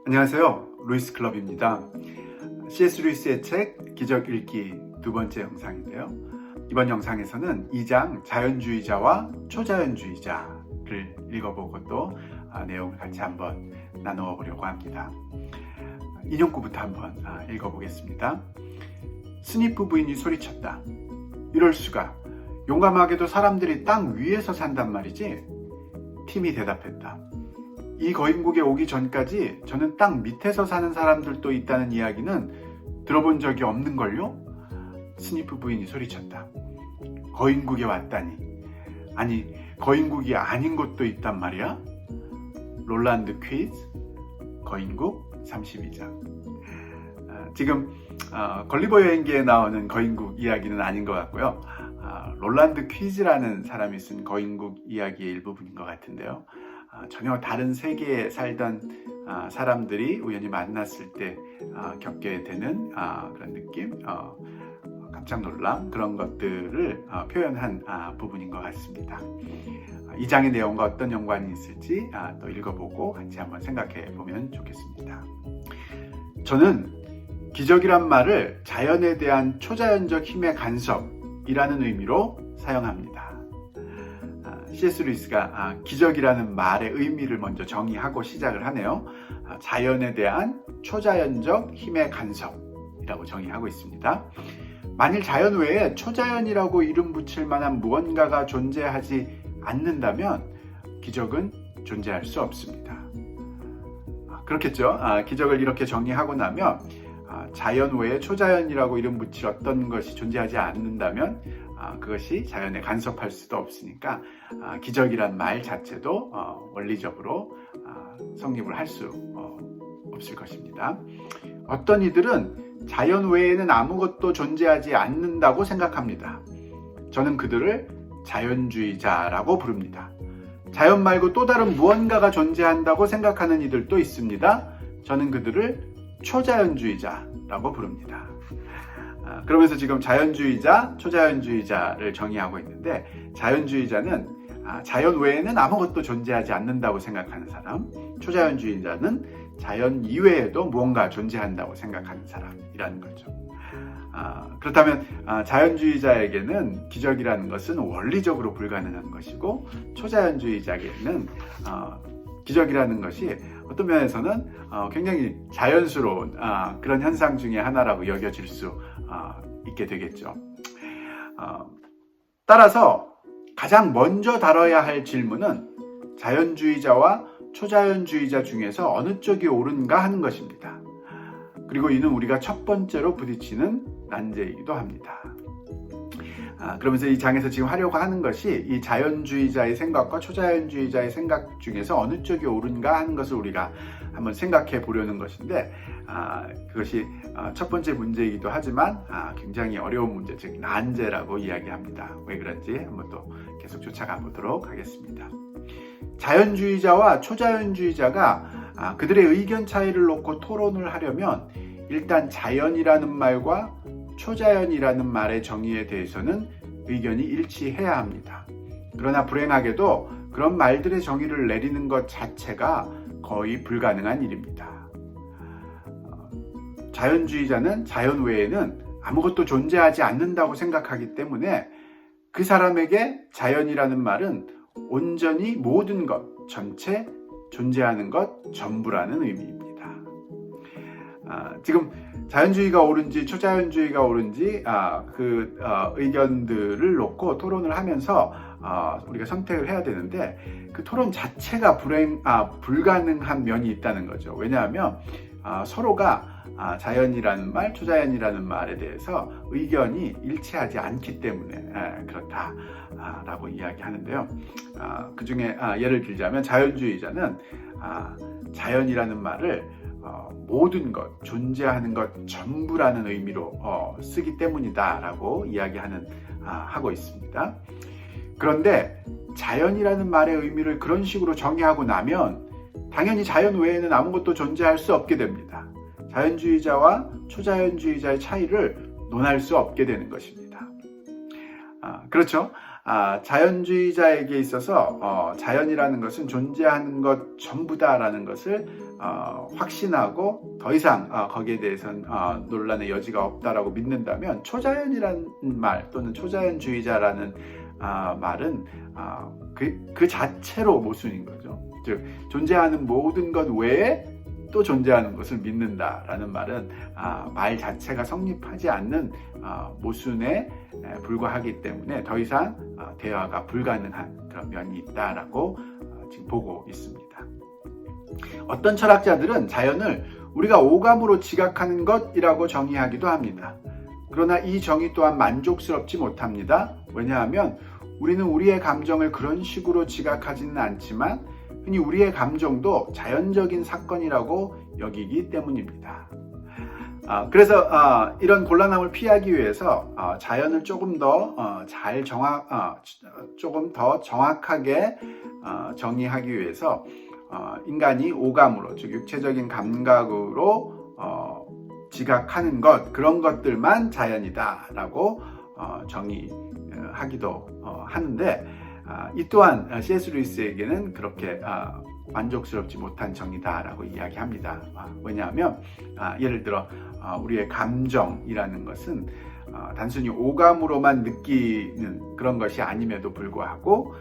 안녕하세요. 루이스 클럽입니다. C.S. 루이스의 책 기적 읽기 두 번째 영상인데요. 이번 영상에서는 2장 자연주의자와 초자연주의자를 읽어보고 또 내용을 같이 한번 나누어 보려고 합니다. 인용구부터 한번 읽어보겠습니다. 스니프 부인이 소리쳤다. 이럴 수가. 용감하게도 사람들이 땅 위에서 산단 말이지? 팀이 대답했다. 이 거인국에 오기 전까지 저는 땅 밑에서 사는 사람들도 있다는 이야기는 들어본 적이 없는걸요? 스니프 부인이 소리쳤다. 거인국에 왔다니. 아니, 거인국이 아닌 곳도 있단 말이야? 롤란드 퀴즈, 거인국 32장. 지금 걸리버 여행기에 나오는 거인국 이야기는 아닌 것 같고요. 롤란드 퀴즈라는 사람이 쓴 거인국 이야기의 일부분인 것 같은데요. 전혀 다른 세계에 살던 사람들이 우연히 만났을 때 겪게 되는 그런 느낌, 깜짝 놀람, 그런 것들을 표현한 부분인 것 같습니다. 이 장의 내용과 어떤 연관이 있을지 또 읽어보고 같이 한번 생각해 보면 좋겠습니다. 저는 기적이란 말을 자연에 대한 초자연적 힘의 간섭이라는 의미로 사용합니다. C.S. 루이스가 기적이라는 말의 의미를 먼저 정의하고 시작을 하네요. 자연에 대한 초자연적 힘의 간섭이라고 정의하고 있습니다. 만일 자연 외에 초자연이라고 이름 붙일 만한 무언가가 존재하지 않는다면 기적은 존재할 수 없습니다. 그렇겠죠. 기적을 이렇게 정의하고 나면 자연 외에 초자연이라고 이름 붙일 어떤 것이 존재하지 않는다면 그것이 자연에 간섭할 수도 없으니까 기적이란 말 자체도 원리적으로 성립을 할 수 없을 것입니다. 어떤 이들은 자연 외에는 아무것도 존재하지 않는다고 생각합니다. 저는 그들을 자연주의자라고 부릅니다. 자연 말고 또 다른 무언가가 존재한다고 생각하는 이들도 있습니다. 저는 그들을 초자연주의자라고 부릅니다. 그러면서 지금 자연주의자, 초자연주의자를 정의하고 있는데, 자연주의자는 자연 외에는 아무것도 존재하지 않는다고 생각하는 사람, 초자연주의자는 자연 이외에도 무언가 존재한다고 생각하는 사람이라는 거죠. 그렇다면 자연주의자에게는 기적이라는 것은 원리적으로 불가능한 것이고, 초자연주의자에게는 기적이라는 것이 어떤 면에서는 굉장히 자연스러운 그런 현상 중에 하나라고 여겨질 수 있게 되겠죠. 따라서 가장 먼저 다뤄야 할 질문은 자연주의자와 초자연주의자 중에서 어느 쪽이 옳은가 하는 것입니다. 그리고 이는 우리가 첫 번째로 부딪히는 난제이기도 합니다. 그러면서 이 장에서 지금 하려고 하는 것이 이 자연주의자의 생각과 초자연주의자의 생각 중에서 어느 쪽이 옳은가 하는 것을 우리가 한번 생각해 보려는 것인데, 그것이 첫 번째 문제이기도 하지만 굉장히 어려운 문제, 즉 난제라고 이야기합니다. 왜 그런지 한번 또 계속 쫓아가 보도록 하겠습니다. 자연주의자와 초자연주의자가 그들의 의견 차이를 놓고 토론을 하려면 일단 자연이라는 말과 초자연이라는 말의 정의에 대해서는 의견이 일치해야 합니다. 그러나 불행하게도 그런 말들의 정의를 내리는 것 자체가 거의 불가능한 일입니다. 자연주의자는 자연 외에는 아무것도 존재하지 않는다고 생각하기 때문에 그 사람에게 자연이라는 말은 온전히 모든 것, 전체, 존재하는 것, 전부라는 의미입니다. 지금 자연주의가 옳은지 초자연주의가 옳은지 의견들을 놓고 토론을 하면서 우리가 선택을 해야 되는데, 그 토론 자체가 불가능한 면이 있다는 거죠. 왜냐하면 서로가 자연이라는 말, 초자연이라는 말에 대해서 의견이 일치하지 않기 때문에 그렇다라고 이야기하는데요. 그 중에 예를 들자면 자연주의자는 자연이라는 말을 모든 것, 존재하는 것 전부라는 의미로 쓰기 때문이다라고 하고 있습니다. 그런데 자연이라는 말의 의미를 그런 식으로 정의하고 나면 당연히 자연 외에는 아무것도 존재할 수 없게 됩니다. 자연주의자와 초자연주의자의 차이를 논할 수 없게 되는 것입니다. 그렇죠? 자연주의자에게 있어서 자연이라는 것은 존재하는 것 전부다라는 것을 확신하고 더 이상 거기에 대해서는 논란의 여지가 없다라고 믿는다면, 초자연이라는 말 또는 초자연주의자라는 말은 그 자체로 모순인 거죠. 즉, 존재하는 모든 것 외에 또 존재하는 것을 믿는다라는 말은 말 자체가 성립하지 않는 모순에 불과하기 때문에 더 이상 대화가 불가능한 그런 면이 있다라고 지금 보고 있습니다. 어떤 철학자들은 자연을 우리가 오감으로 지각하는 것이라고 정의하기도 합니다. 그러나 이 정의 또한 만족스럽지 못합니다. 왜냐하면 우리는 우리의 감정을 그런 식으로 지각하지는 않지만 흔히 우리의 감정도 자연적인 사건이라고 여기기 때문입니다. 그래서 이런 곤란함을 피하기 위해서 자연을 조금 더 조금 더 정확하게 정의하기 위해서 인간이 오감으로, 즉 육체적인 감각으로 지각하는 것, 그런 것들만 자연이다라고 정의하기도 하는데, 이 또한 C.S. 루이스에게는 그렇게 만족스럽지 못한 정의다라고 이야기합니다. 왜냐하면 예를 들어 우리의 감정이라는 것은 단순히 오감으로만 느끼는 그런 것이 아님에도 불구하고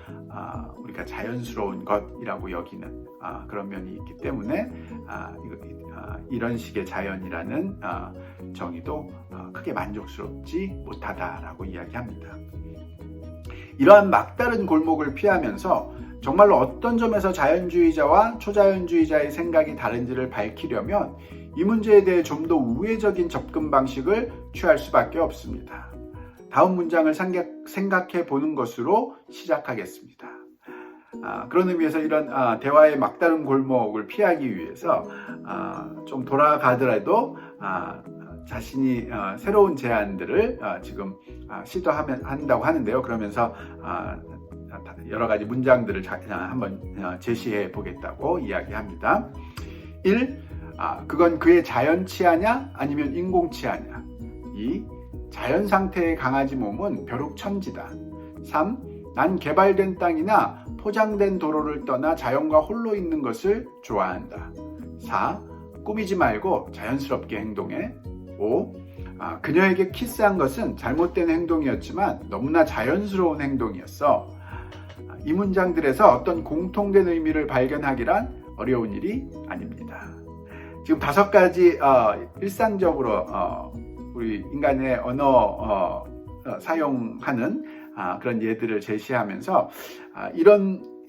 우리가 자연스러운 것이라고 여기는 그런 면이 있기 때문에 이런 식의 자연이라는 정의도 크게 만족스럽지 못하다라고 이야기합니다. 이러한 막다른 골목을 피하면서 정말로 어떤 점에서 자연주의자와 초자연주의자의 생각이 다른지를 밝히려면 이 문제에 대해 좀 더 우회적인 접근 방식을 취할 수밖에 없습니다. 다음 문장을 생각해 보는 것으로 시작하겠습니다. 그런 의미에서 이런 대화의 막다른 골목을 피하기 위해서 좀 돌아가더라도 자신이 새로운 제안들을 지금 시도한다고 하는데요. 그러면서 여러 가지 문장들을 한번 제시해 보겠다고 이야기합니다. 1. 그건 그의 자연치아냐 아니면 인공치아냐. 2. 자연 상태의 강아지 몸은 벼룩천지다. 3. 난 개발된 땅이나 포장된 도로를 떠나 자연과 홀로 있는 것을 좋아한다. 4. 꾸미지 말고 자연스럽게 행동해. 5. 그녀에게 키스한 것은 잘못된 행동이었지만 너무나 자연스러운 행동이었어. 이 문장들에서 어떤 공통된 의미를 발견하기란 어려운 일이 아닙니다. 지금 5가지 일상적으로 우리 인간의 언어 사용하는 그런 예들을 제시하면서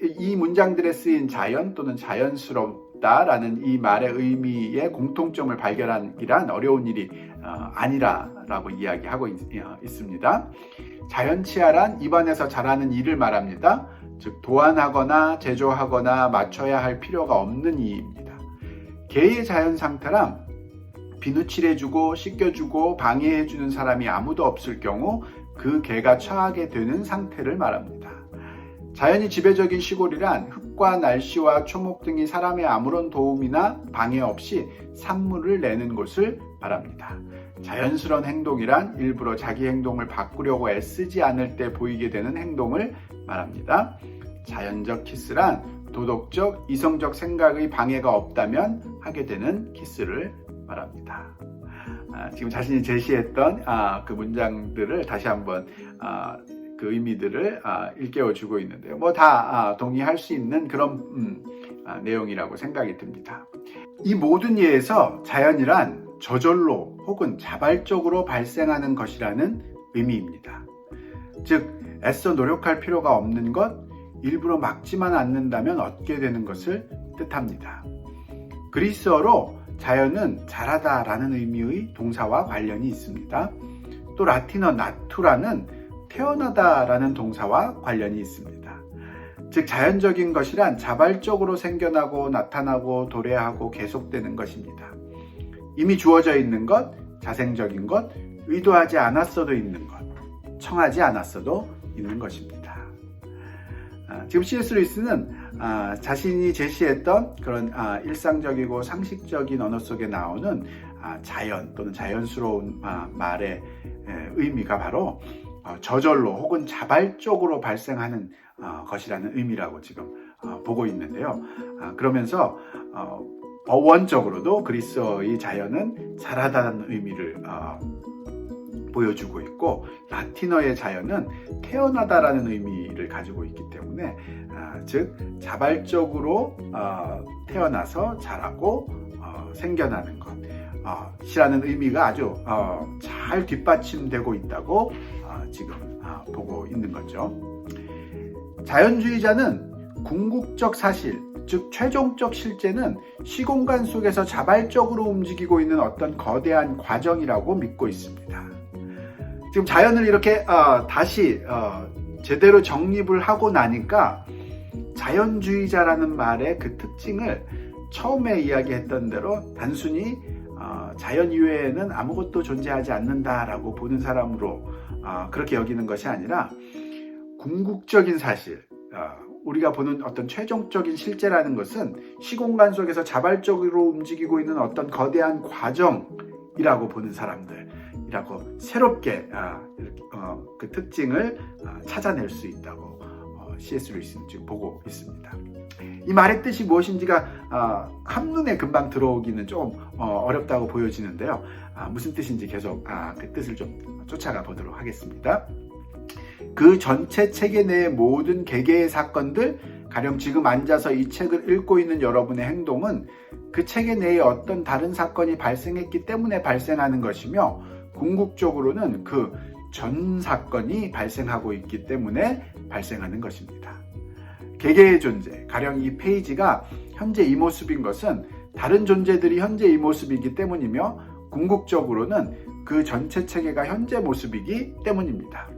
이 문장들에 쓰인 자연 또는 자연스럽다라는 이 말의 의미의 공통점을 발견하기란 어려운 일이 아니라라고 이야기하고 있습니다. 자연치아란 입안에서 자라는 이를 말합니다. 즉 도안하거나 제조하거나 맞춰야 할 필요가 없는 이입니다. 개의 자연 상태란 비누칠해주고 씻겨주고 방해해주는 사람이 아무도 없을 경우 그 개가 처하게 되는 상태를 말합니다. 자연이 지배적인 시골이란 흙과 날씨와 초목 등이 사람의 아무런 도움이나 방해 없이 산물을 내는 곳을 말합니다. 자연스러운 행동이란 일부러 자기 행동을 바꾸려고 애쓰지 않을 때 보이게 되는 행동을 말합니다. 자연적 키스란 도덕적, 이성적 생각의 방해가 없다면 하게 되는 키스를 말합니다. 지금 자신이 제시했던 그 문장들을 다시 한번 그 의미들을 일깨워주고 있는데요. 다 동의할 수 있는 그런 내용이라고 생각이 듭니다. 이 모든 예에서 자연이란 저절로 혹은 자발적으로 발생하는 것이라는 의미입니다. 즉, 애써 노력할 필요가 없는 것, 일부러 막지만 않는다면 얻게 되는 것을 뜻합니다. 그리스어로 자연은 자라다라는 의미의 동사와 관련이 있습니다. 또 라틴어 나투라는 태어나다라는 동사와 관련이 있습니다. 즉, 자연적인 것이란 자발적으로 생겨나고 나타나고 도래하고 계속되는 것입니다. 이미 주어져 있는 것, 자생적인 것, 의도하지 않았어도 있는 것, 청하지 않았어도 있는 것입니다. 지금 C.S. 루이스는 자신이 제시했던 그런 일상적이고 상식적인 언어 속에 나오는 자연 또는 자연스러운 말의 의미가 바로 저절로 혹은 자발적으로 발생하는 것이라는 의미라고 지금 보고 있는데요. 그러면서 어원적으로도 그리스어의 자연은 자라다는 의미를 보여주고 있고, 라틴어의 자연은 태어나다라는 의미를 가지고 있기 때문에 즉 자발적으로 태어나서 자라고 생겨나는 것이라는 의미가 아주 잘 뒷받침되고 있다고 지금 보고 있는 거죠. 자연주의자는 궁극적 사실, 즉 최종적 실제는 시공간 속에서 자발적으로 움직이고 있는 어떤 거대한 과정이라고 믿고 있습니다. 지금 자연을 이렇게 다시 제대로 정립을 하고 나니까 자연주의자라는 말의 그 특징을 처음에 이야기했던 대로 단순히 자연 이외에는 아무것도 존재하지 않는다라고 보는 사람으로 그렇게 여기는 것이 아니라, 궁극적인 사실, 우리가 보는 어떤 최종적인 실제라는 것은 시공간 속에서 자발적으로 움직이고 있는 어떤 거대한 과정이라고 보는 사람들이라고 새롭게 그 특징을 찾아낼 수 있다고 C.S. 루이스는 지금 보고 있습니다. 이 말의 뜻이 무엇인지가 한눈에 금방 들어오기는 좀 어렵다고 보여지는데요. 무슨 뜻인지 계속 그 뜻을 좀 쫓아가 보도록 하겠습니다. 그 전체 체계 내의 모든 개개의 사건들, 가령 지금 앉아서 이 책을 읽고 있는 여러분의 행동은 그 체계 내에 어떤 다른 사건이 발생했기 때문에 발생하는 것이며, 궁극적으로는 그 전 사건이 발생하고 있기 때문에 발생하는 것입니다. 개개의 존재, 가령 이 페이지가 현재 이 모습인 것은 다른 존재들이 현재 이 모습이기 때문이며, 궁극적으로는 그 전체 체계가 현재 모습이기 때문입니다.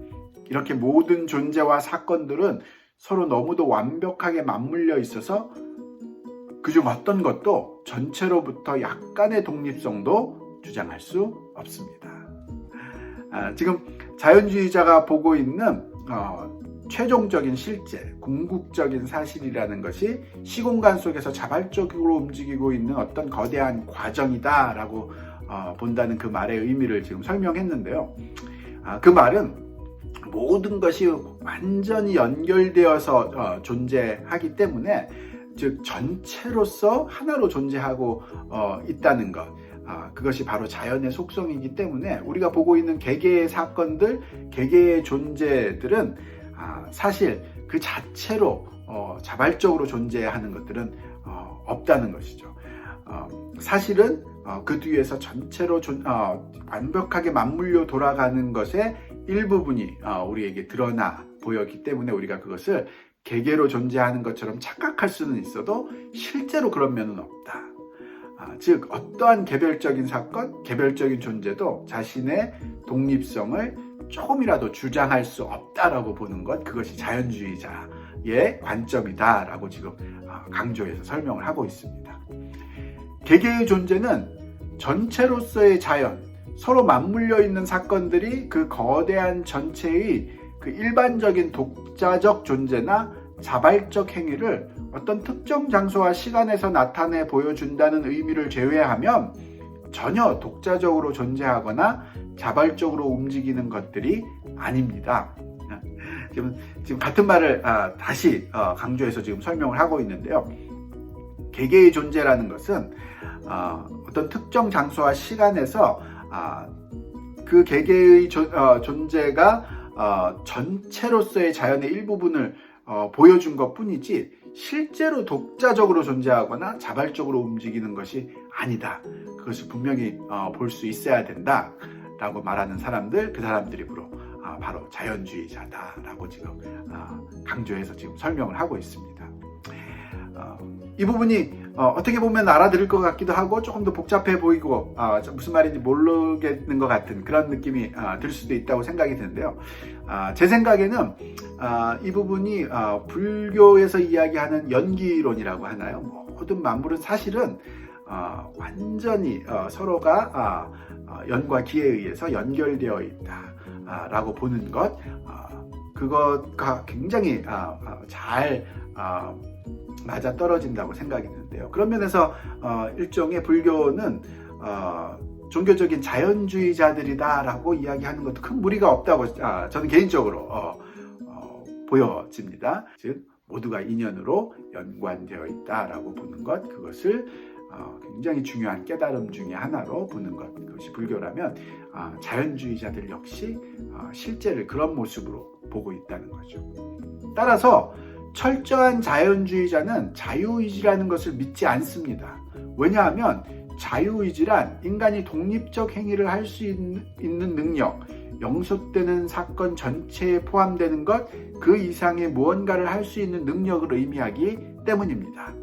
이렇게 모든 존재와 사건들은 서로 너무도 완벽하게 맞물려 있어서 그중 어떤 것도 전체로부터 약간의 독립성도 주장할 수 없습니다. 지금 자연주의자가 보고 있는 최종적인 실제, 궁극적인 사실이라는 것이 시공간 속에서 자발적으로 움직이고 있는 어떤 거대한 과정이다라고 본다는 그 말의 의미를 지금 설명했는데요. 그 말은 모든 것이 완전히 연결되어서 존재하기 때문에, 즉 전체로서 하나로 존재하고 있다는 것, 그것이 바로 자연의 속성이기 때문에 우리가 보고 있는 개개의 사건들, 개개의 존재들은 사실 그 자체로 자발적으로 존재하는 것들은 없다는 것이죠. 사실은 그 뒤에서 전체로 완벽하게 맞물려 돌아가는 것의 일부분이 우리에게 드러나 보였기 때문에 우리가 그것을 개개로 존재하는 것처럼 착각할 수는 있어도 실제로 그런 면은 없다. 즉 어떠한 개별적인 사건, 개별적인 존재도 자신의 독립성을 조금이라도 주장할 수 없다라고 보는 것, 그것이 자연주의자의 관점이다라고 지금 강조해서 설명을 하고 있습니다. 개개의 존재는 전체로서의 자연, 서로 맞물려 있는 사건들이 그 거대한 전체의 그 일반적인 독자적 존재나 자발적 행위를 어떤 특정 장소와 시간에서 나타내 보여준다는 의미를 제외하면 전혀 독자적으로 존재하거나 자발적으로 움직이는 것들이 아닙니다. 지금 같은 말을 다시 강조해서 지금 설명을 하고 있는데요. 개개의 존재라는 것은 어떤 특정 장소와 시간에서 그 개개의 존재가 전체로서의 자연의 일부분을 보여준 것 뿐이지 실제로 독자적으로 존재하거나 자발적으로 움직이는 것이 아니다. 그것을 분명히 볼 수 있어야 된다 라고 말하는 사람들, 그 사람들이 바로 자연주의자다라고 지금 강조해서 지금 설명을 하고 있습니다. 이 부분이 어떻게 보면 알아들을 것 같기도 하고 조금 더 복잡해 보이고 무슨 말인지 모르겠는 것 같은 그런 느낌이 들 수도 있다고 생각이 드는데요. 제 생각에는 이 부분이 불교에서 이야기하는 연기론이라고 하나요? 모든 만물은 사실은 완전히 서로가 연과 기에 의해서 연결되어 있다 라고 보는 것, 그것과 굉장히 잘 맞아 떨어진다고 생각이 드는데요. 그런 면에서 일종의 불교는 종교적인 자연주의자들이다라고 이야기하는 것도 큰 무리가 없다고 저는 개인적으로 보여집니다. 즉 모두가 인연으로 연관되어 있다라고 보는 것, 그것을 굉장히 중요한 깨달음 중에 하나로 보는 것, 그것이 불교라면 자연주의자들 역시 실제를 그런 모습으로 보고 있다는 거죠. 따라서 철저한 자연주의자는 자유의지라는 것을 믿지 않습니다. 왜냐하면 자유의지란 인간이 독립적 행위를 할 수 있는 능력, 영속되는 사건 전체에 포함되는 것, 그 이상의 무언가를 할 수 있는 능력을 의미하기 때문입니다.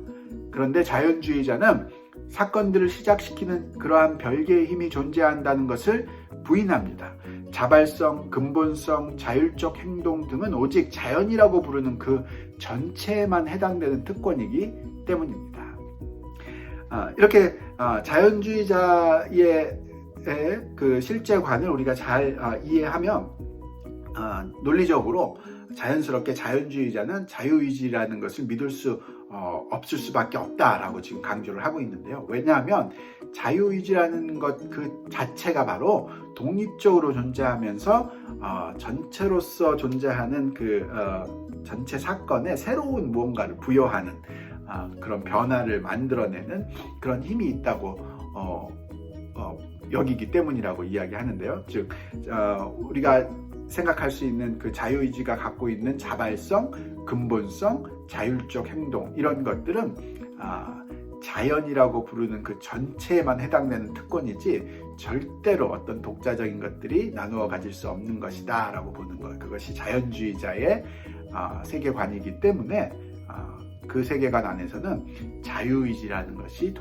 그런데 자연주의자는 사건들을 시작시키는 그러한 별개의 힘이 존재한다는 것을 부인합니다. 자발성, 근본성, 자율적 행동 등은 오직 자연이라고 부르는 그 전체에만 해당되는 특권이기 때문입니다. 이렇게 자연주의자의 그 실제관을 우리가 잘 이해하면 논리적으로 자연스럽게 자연주의자는 자유의지라는 것을 믿을 수 없을 수밖에 없다라고 지금 강조를 하고 있는데요. 왜냐하면 자유의지라는 것 그 자체가 바로 독립적으로 존재하면서 전체로서 존재하는 그 전체 사건에 새로운 무언가를 부여하는 그런 변화를 만들어내는 그런 힘이 있다고 여기기 때문이라고 이야기하는데요. 즉 우리가 생각할 수 있는 그 자유의지가 갖고 있는 자발성, 근본성, 자율적 행동, 이런 것들은 자연이라고 부르는 그 전체에만 해당되는 특권이지 절대로 어떤 독자적인 것들이 나누어 가질 수 없는 것이다 라고 보는 것, 그것이 자연주의자의 세계관이기 때문에 그 세계관 안에서는 자유의지라는 것이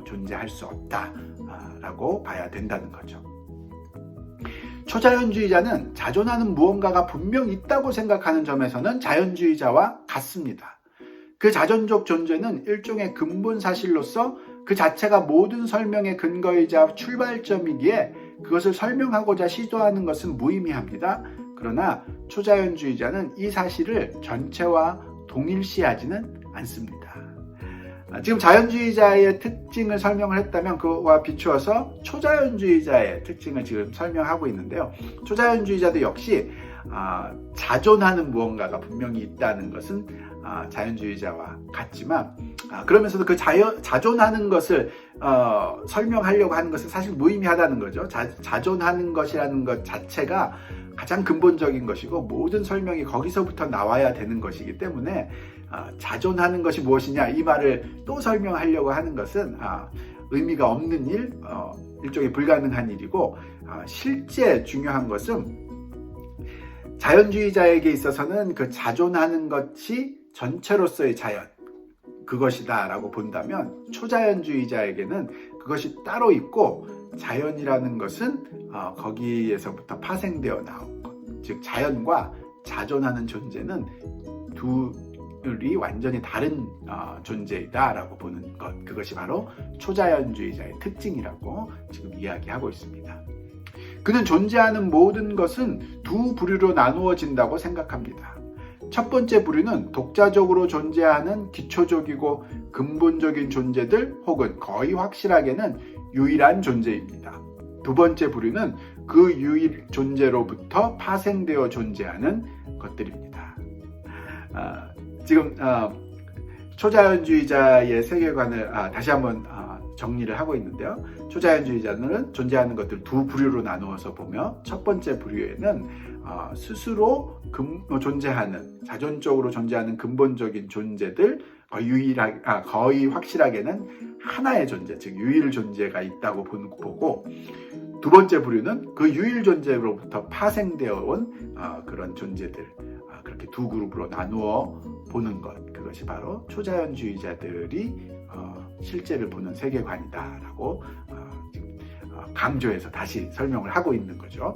존재할 수 없다라고 봐야 된다는 거죠. 초자연주의자는 자존하는 무언가가 분명 있다고 생각하는 점에서는 자연주의자와 같습니다. 그 자존적 존재는 일종의 근본 사실로서 그 자체가 모든 설명의 근거이자 출발점이기에 그것을 설명하고자 시도하는 것은 무의미합니다. 그러나 초자연주의자는 이 사실을 전체와 동일시하지는 않습니다. 지금 자연주의자의 특징을 설명을 했다면 그와 비추어서 초자연주의자의 특징을 지금 설명하고 있는데요. 초자연주의자도 역시 자존하는 무언가가 분명히 있다는 것은 자연주의자와 같지만 그러면서도 그 자존하는 것을 설명하려고 하는 것은 사실 무의미하다는 거죠. 자존하는 것이라는 것 자체가 가장 근본적인 것이고 모든 설명이 거기서부터 나와야 되는 것이기 때문에 자존하는 것이 무엇이냐 이 말을 또 설명하려고 하는 것은 의미가 없는 일, 일종의 불가능한 일이고 실제 중요한 것은 자연주의자에게 있어서는 그 자존하는 것이 전체로서의 자연, 그것이다 라고 본다면 초자연주의자에게는 그것이 따로 있고 자연이라는 것은 거기에서부터 파생되어 나온 것, 즉 자연과 자존하는 존재는 둘이 완전히 다른 존재이다 라고 보는 것, 그것이 바로 초자연주의자의 특징이라고 지금 이야기하고 있습니다. 그는 존재하는 모든 것은 두 부류로 나누어진다고 생각합니다. 첫 번째 부류는 독자적으로 존재하는 기초적이고 근본적인 존재들 혹은 거의 확실하게는 유일한 존재입니다. 두 번째 부류는 그 유일 존재로부터 파생되어 존재하는 것들입니다. 지금 초자연주의자의 세계관을 다시 한번 정리를 하고 있는데요. 초자연주의자는 존재하는 것들 두 부류로 나누어서 보며 첫 번째 부류에는 스스로 존재하는, 자존적으로 존재하는 근본적인 존재들, 거의 확실하게는 하나의 존재, 즉 유일 존재가 있다고 보고, 두 번째 부류는 그 유일 존재로부터 파생되어 온 그런 존재들, 그렇게 두 그룹으로 나누어 보는 것, 그것이 바로 초자연주의자들이 실제를 보는 세계관이다라고 강조해서 다시 설명을 하고 있는 거죠.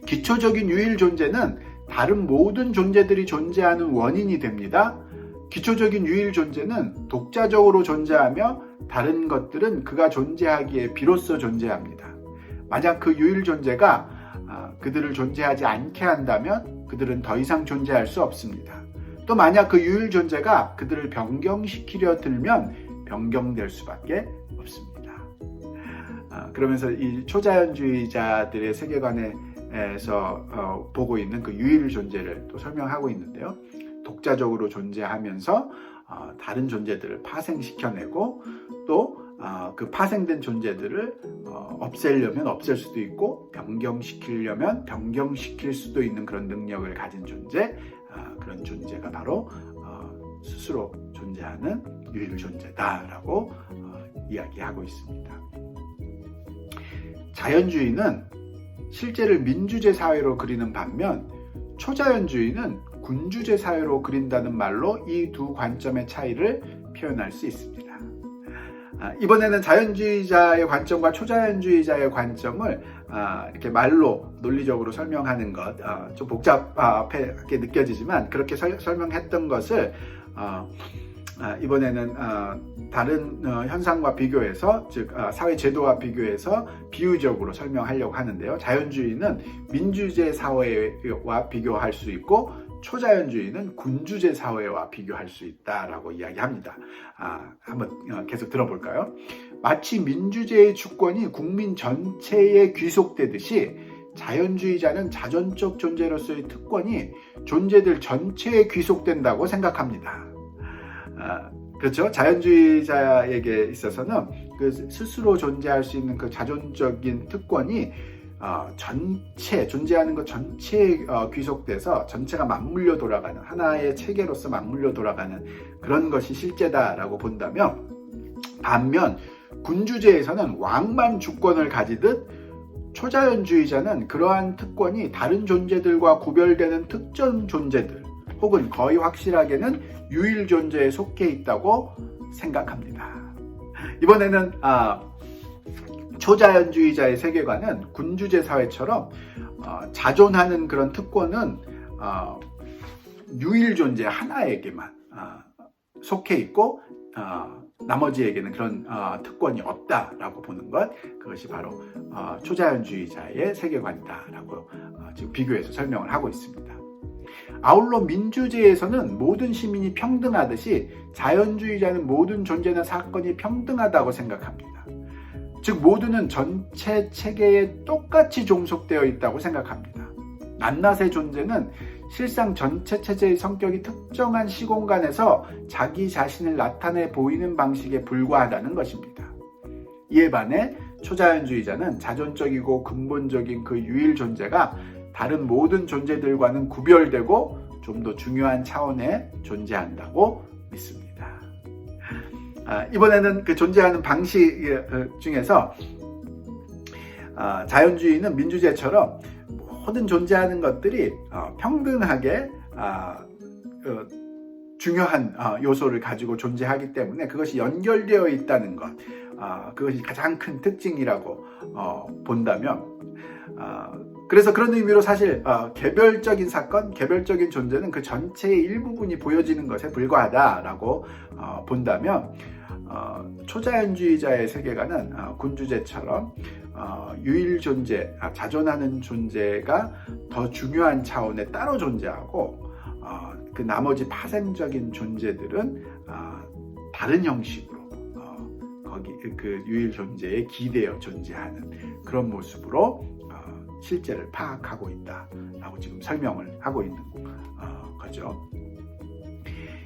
기초적인 유일 존재는 다른 모든 존재들이 존재하는 원인이 됩니다. 기초적인 유일 존재는 독자적으로 존재하며 다른 것들은 그가 존재하기에 비로소 존재합니다. 만약 그 유일 존재가 그들을 존재하지 않게 한다면 그들은 더 이상 존재할 수 없습니다. 또 만약 그 유일 존재가 그들을 변경시키려 들면 변경될 수밖에 없습니다. 그러면서 이 초자연주의자들의 세계관에서 보고 있는 그 유일 존재를 또 설명하고 있는데요. 독자적으로 존재하면서 다른 존재들을 파생시켜내고 또 그 파생된 존재들을 없애려면 없앨 수도 있고 변경시키려면 변경시킬 수도 있는 그런 능력을 가진 존재, 그런 존재가 바로 스스로 존재하는 유일 존재다라고 이야기하고 있습니다. 자연주의는 실제를 민주제 사회로 그리는 반면 초자연주의는 군주제 사회로 그린다는 말로 이 두 관점의 차이를 표현할 수 있습니다. 이번에는 자연주의자의 관점과 초자연주의자의 관점을 이렇게 말로 논리적으로 설명하는 것, 좀 복잡하게 느껴지지만 그렇게 설명했던 것을 이번에는 다른 현상과 비교해서, 즉 사회 제도와 비교해서 비유적으로 설명하려고 하는데요. 자연주의는 민주제 사회와 비교할 수 있고 초자연주의는 군주제 사회와 비교할 수 있다라고 이야기합니다. 한번 계속 들어볼까요? 마치 민주제의 주권이 국민 전체에 귀속되듯이 자연주의자는 자존적 존재로서의 특권이 존재들 전체에 귀속된다고 생각합니다. 그렇죠? 자연주의자에게 있어서는 그 스스로 존재할 수 있는 그 자존적인 특권이 전체, 존재하는 것 전체에 귀속돼서 전체가 맞물려 돌아가는, 하나의 체계로서 맞물려 돌아가는 그런 것이 실제다라고 본다면, 반면 군주제에서는 왕만 주권을 가지듯 초자연주의자는 그러한 특권이 다른 존재들과 구별되는 특정 존재들 혹은 거의 확실하게는 유일 존재에 속해 있다고 생각합니다. 이번에는 초자연주의자의 세계관은 군주제 사회처럼 자존하는 그런 특권은 유일 존재 하나에게만 속해 있고 나머지에게는 그런 특권이 없다라고 보는 것, 그것이 바로 초자연주의자의 세계관이다라고 지금 비교해서 설명을 하고 있습니다. 아울러 민주제에서는 모든 시민이 평등하듯이 자연주의자는 모든 존재나 사건이 평등하다고 생각합니다. 즉 모두는 전체 체계에 똑같이 종속되어 있다고 생각합니다. 낱낱의 존재는 실상 전체 체제의 성격이 특정한 시공간에서 자기 자신을 나타내 보이는 방식에 불과하다는 것입니다. 이에 반해 초자연주의자는 자존적이고 근본적인 그 유일 존재가 다른 모든 존재들과는 구별되고 좀 더 중요한 차원에 존재한다고 믿습니다. 이번에는 그 존재하는 방식 중에서 자연주의는 민주제처럼 모든 존재하는 것들이 평등하게 중요한 요소를 가지고 존재하기 때문에 그것이 연결되어 있다는 것, 그것이 가장 큰 특징이라고 본다면, 그래서 그런 의미로 사실 개별적인 사건, 개별적인 존재는 그 전체의 일부분이 보여지는 것에 불과하다라고 본다면, 초자연주의자의 세계관은 군주제처럼 유일 존재, 자존하는 존재가 더 중요한 차원에 따로 존재하고 그 나머지 파생적인 존재들은 다른 형식으로 거기 그 유일 존재에 기대어 존재하는 그런 모습으로 실제를 파악하고 있다라고 지금 설명을 하고 있는 거죠.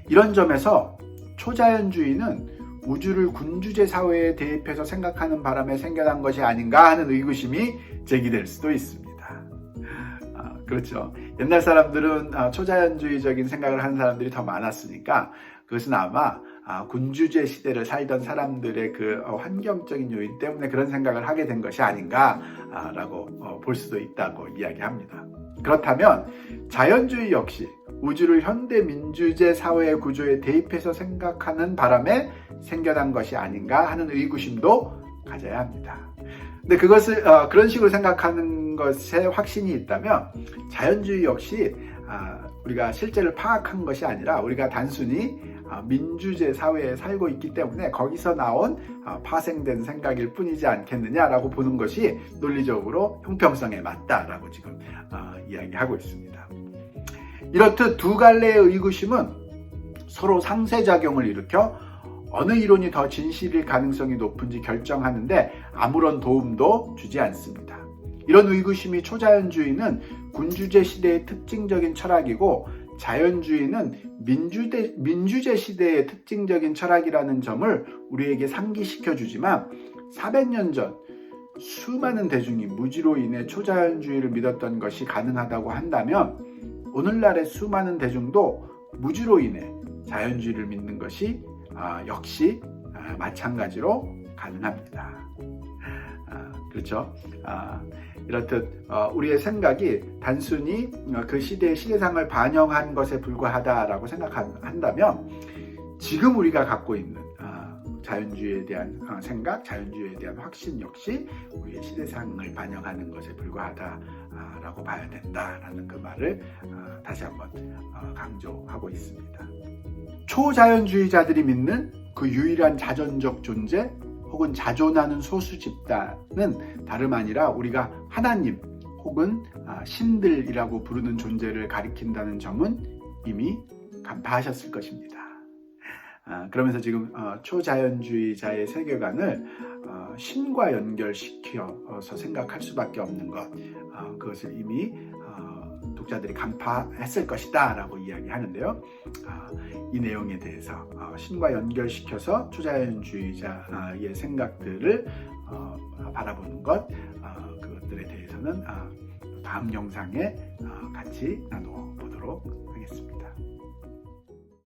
이런 점에서 초자연주의는 우주를 군주제 사회에 대입해서 생각하는 바람에 생겨난 것이 아닌가 하는 의구심이 제기될 수도 있습니다. 그렇죠. 옛날 사람들은 초자연주의적인 생각을 하는 사람들이 더 많았으니까 그것은 아마 군주제 시대를 살던 사람들의 그 환경적인 요인 때문에 그런 생각을 하게 된 것이 아닌가라고 볼 수도 있다고 이야기합니다. 그렇다면 자연주의 역시 우주를 현대 민주제 사회의 구조에 대입해서 생각하는 바람에 생겨난 것이 아닌가 하는 의구심도 가져야 합니다. 근데 그것을 그런 식으로 생각하는 것에 확신이 있다면 자연주의 역시 우리가 실제를 파악한 것이 아니라 우리가 단순히 민주제 사회에 살고 있기 때문에 거기서 나온 파생된 생각일 뿐이지 않겠느냐라고 보는 것이 논리적으로 형평성에 맞다라고 지금 이야기하고 있습니다. 이렇듯 두 갈래의 의구심은 서로 상쇄작용을 일으켜 어느 이론이 더 진실일 가능성이 높은지 결정하는데 아무런 도움도 주지 않습니다. 이런 의구심이 초자연주의는 군주제 시대의 특징적인 철학이고 자연주의는 민주제 시대의 특징적인 철학이라는 점을 우리에게 상기시켜 주지만 400년 전 수많은 대중이 무지로 인해 초자연주의를 믿었던 것이 가능하다고 한다면 오늘날의 수많은 대중도 무지로 인해 자연주의를 믿는 것이 역시 마찬가지로 가능합니다. 그렇죠? 이렇듯 우리의 생각이 단순히 그 시대의 시대상을 반영한 것에 불과하다라고 생각한다면 지금 우리가 갖고 있는 자연주의에 대한 생각, 자연주의에 대한 확신 역시 우리의 시대상을 반영하는 것에 불과하다라고 봐야 된다라는 그 말을 다시 한번 강조하고 있습니다. 초자연주의자들이 믿는 그 유일한 자전적 존재 혹은 자존하는 소수 집단은 다름 아니라 우리가 하나님 혹은 신들이라고 부르는 존재를 가리킨다는 점은 이미 간파하셨을 것입니다. 그러면서 지금 초자연주의자의 세계관을 신과 연결시켜서 생각할 수밖에 없는 것, 그것을 이미 독자들이 간파했을 것이다 라고 이야기하는데요. 이 내용에 대해서 신과 연결시켜서 초자연주의자의 생각들을 바라보는 것, 그것들에 대해서는 다음 영상에 같이 나눠 보도록 하겠습니다.